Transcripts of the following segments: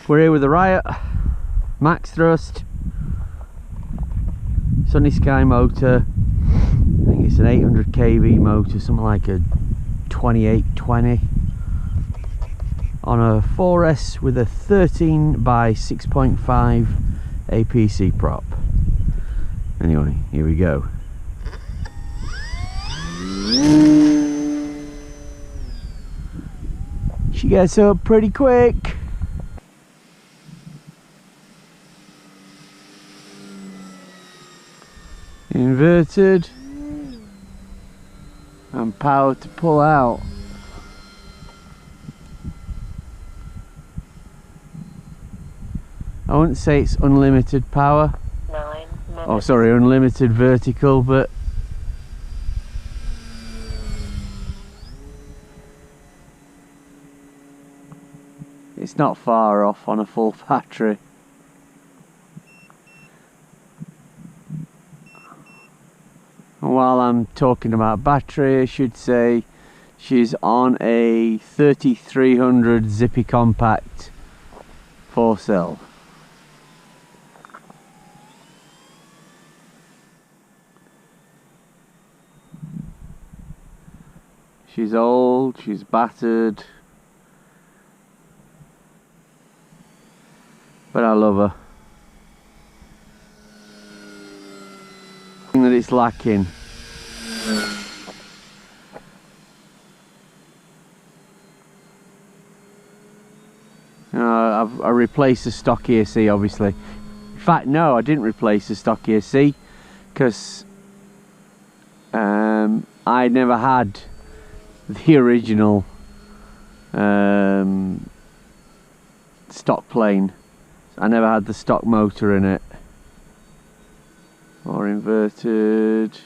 We're here with the Riot Max Thrust SunnySky motor. I think it's an 800 kV motor, something like a 2820 on a 4S with a 13 by 6.5 APC prop. Anyway, here we go. She gets up pretty quick. Inverted and power to pull out. I wouldn't say it's unlimited power. 9 minutes. Oh, sorry, unlimited vertical, but it's not far off on a full battery. And while I'm talking about battery, I should say she's on a 3300 Zippy compact 4-cell. She's old, she's battered, but I love her. That it's lacking. I replaced the stock ESC, obviously. In fact, no, I didn't replace the stock ESC because I never had the original stock plane. I never had the stock motor in it. Or inverted.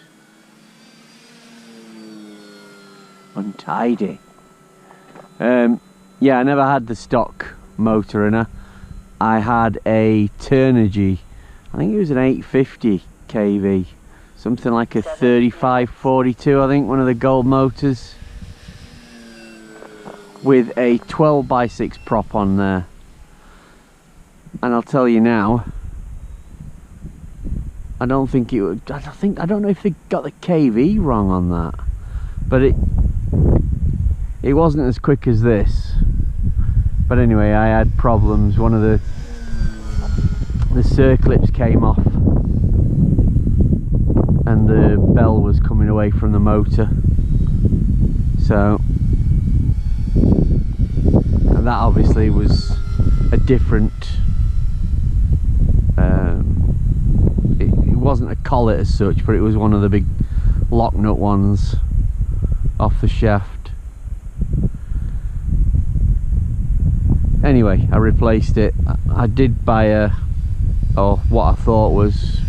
Untidy. Yeah, I never had the stock motor in her. I had a Turnigy, I think it was an 850 kV, something like a 3542, I think, one of the gold motors, with a 12 by 6 prop on there. And I'll tell you now, I don't think it would, I don't know if they got the kV wrong on that, but it wasn't as quick as this. But anyway, I had problems. One of the circlips came off and the bell was coming away from the motor, so, and that obviously was a different it wasn't a collet as such, but it was one of the big lock nut ones off the shaft. Anyway, I replaced it. I did buy what I thought was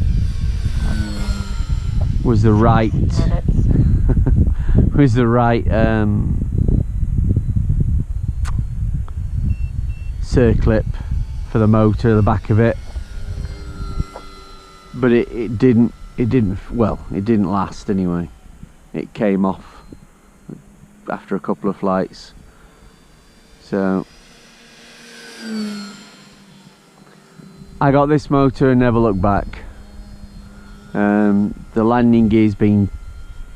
the right was the right circlip for the motor, the back of it, but it didn't last anyway. It came off after a couple of flights, so I got this motor and never looked back. The landing gear's been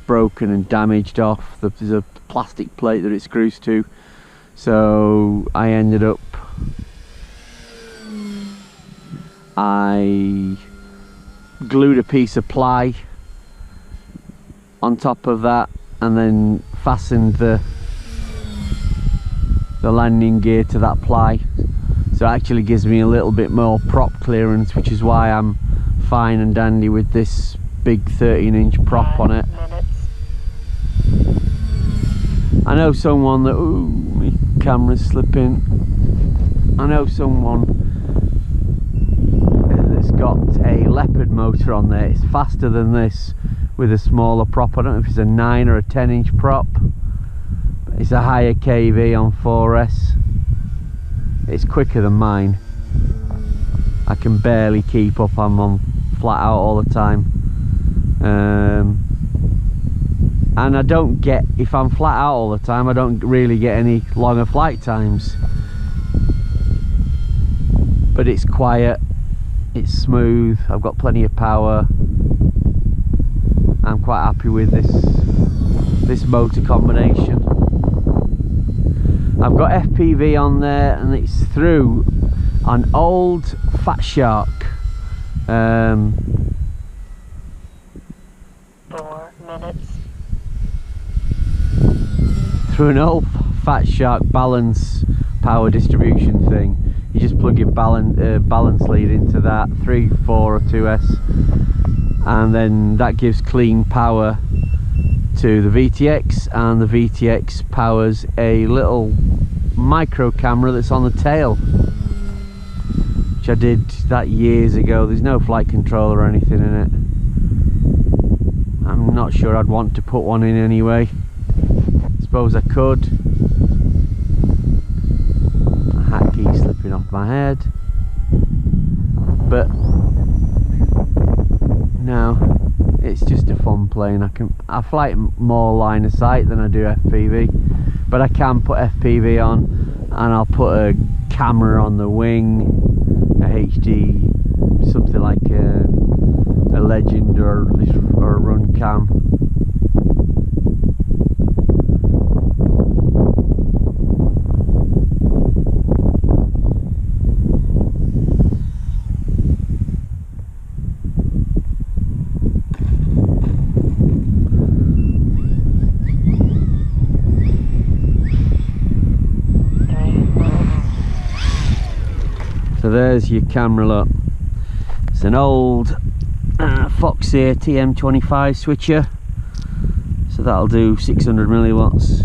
broken and damaged off. There's a plastic plate that it screws to, so I ended up, I glued a piece of ply on top of that and then fastened the landing gear to that ply, so it actually gives me a little bit more prop clearance, which is why I'm fine and dandy with this big 13-inch prop on it. I know someone that, ooh, my camera's slipping. I know someone that's got a Leopard motor on there. It's faster than this with a smaller prop. I don't know if it's a 9 or a 10-inch prop. It's a higher kV on 4S. It's quicker than mine. I can barely keep up. I'm on flat out all the time. And I don't get, if I'm flat out all the time, I don't really get any longer flight times. but it's quiet, it's smooth, I've got plenty of power. I'm quite happy with this motor combination. I've got FPV on there, and it's through an old FatShark. 4 minutes. Through an old FatShark balance power distribution thing. You just plug your balance lead into that, 3, 4 or 2S, and then that gives clean power to the VTX, and the VTX powers a little micro camera that's on the tail, which I did that years ago. There's no flight controller or anything in it. I'm not sure I'd want to put one in anyway. Suppose I could. A hat key slipping off my head, but no, it's just a fun plane. I fly it more line of sight than I do FPV, but I can put FPV on, and I'll put a camera on the wing, a HD, something like a Legend or a RunCam. So there's your camera, look. It's an old Foxeer TM25 switcher, so that'll do 600 milliwatts.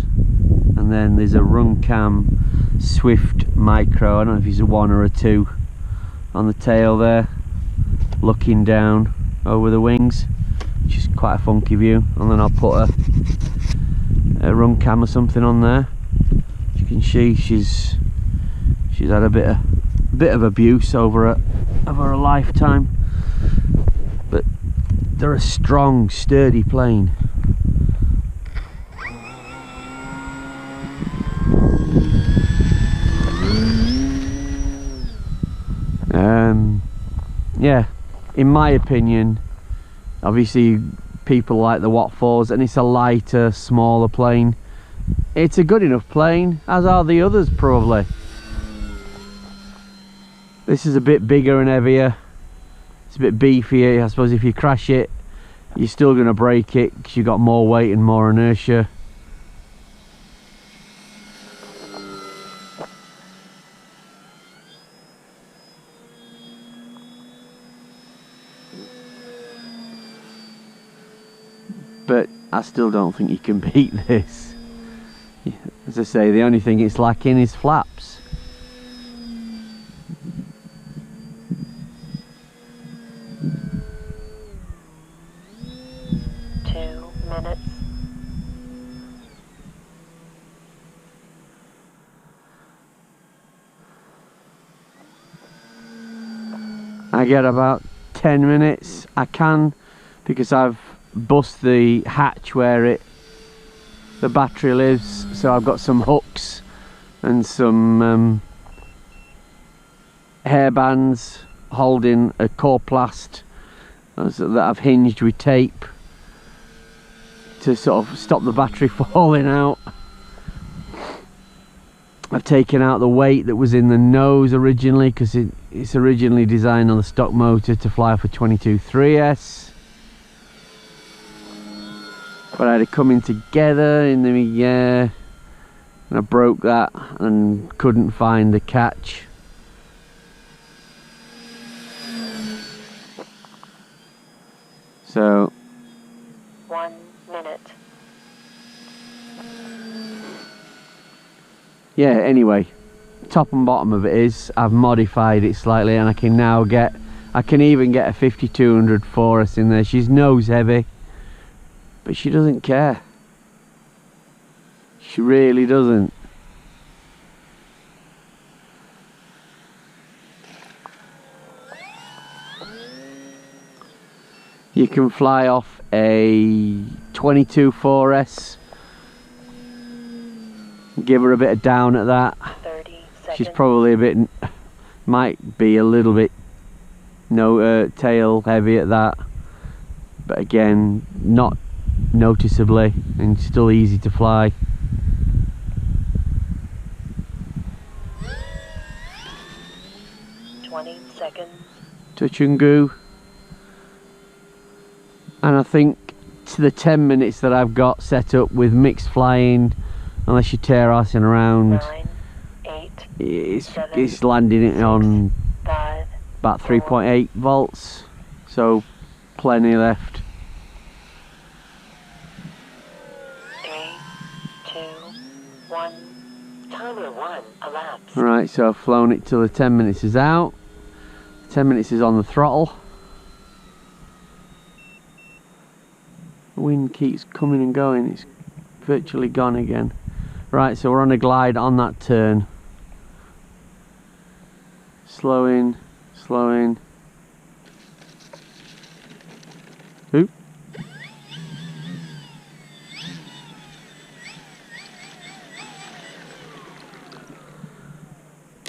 And then there's a RunCam Swift Micro, I don't know if it's a 1 or a 2, on the tail there, looking down over the wings, which is quite a funky view. And then I'll put a RunCam or something on there. As you can see, she's had a bit of abuse over a lifetime, but they're a strong, sturdy plane. Yeah, in my opinion, obviously people like the Watt 4s, and it's a lighter, smaller plane. It's a good enough plane, as are the others probably. This is a bit bigger and heavier. It's a bit beefier. I suppose if you crash it, you're still going to break it because you've got more weight and more inertia. But I still don't think you can beat this. As I say, the only thing it's lacking is flaps. I get about 10 minutes. I can, because I've bust the hatch where the battery lives, so I've got some hooks and some hair bands holding a Corplast that I've hinged with tape to sort of stop the battery falling out. I've taken out the weight that was in the nose originally, because it's originally designed on the stock motor to fly off a 22.3S. But I had it coming together in the air, and I broke that and couldn't find the catch. So 1 minute. Yeah, anyway, top and bottom of it is I've modified it slightly, and I can even get a 5200 4S in there. She's nose heavy, but she doesn't care. She really doesn't. You can fly off a 22 4S, give her a bit of down at that. 30 seconds. She's probably a bit Might be a little bit tail heavy at that, but again not noticeably, and still easy to fly. Touch and go. And I think to the 10 minutes that I've got set up with mixed flying, unless you're terracing around, 9, 8, it's landing it 6, on 5, about 3.8 volts, so plenty left. 3, 2, 1. Timer 1 elapsed. Right, so I've flown it till the 10 minutes is out. 10 minutes is on the throttle. The wind keeps coming and going, it's virtually gone again. Right, so we're on a glide on that turn. Slowing, slowing. Oop.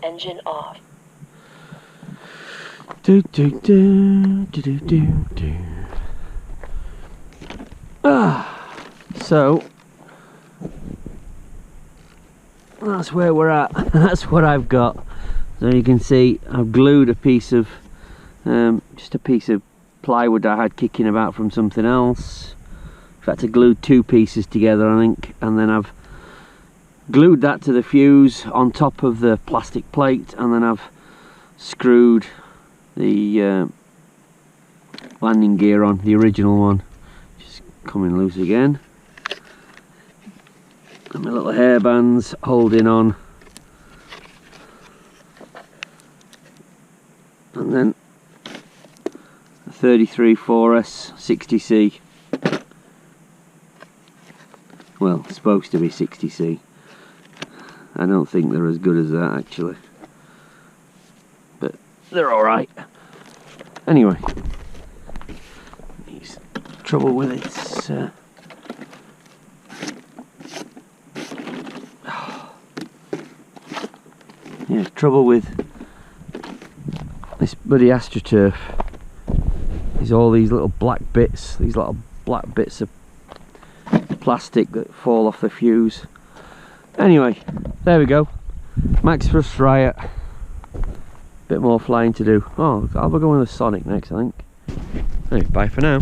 Engine off. Do do do do do do do. So that's where we're at. That's what I've got. So you can see I've glued a piece of just a piece of plywood I had kicking about from something else. In fact, I glued two pieces together, I think, and then I've glued that to the fuse on top of the plastic plate, and then I've screwed the landing gear on, the original one, just coming loose again, and my little hair bands holding on, and then a 33 4S 60C, well, it's supposed to be 60C. I don't think they're as good as that actually, but they're alright. Anyway, he's trouble with its yeah, trouble with this bloody AstroTurf is all these little black bits, these little black bits of plastic that fall off the fuse. Anyway, there we go. Max Thrust Riot. Bit more flying to do. Oh, I'll be going with the Sonic next, I think. Anyway, bye for now.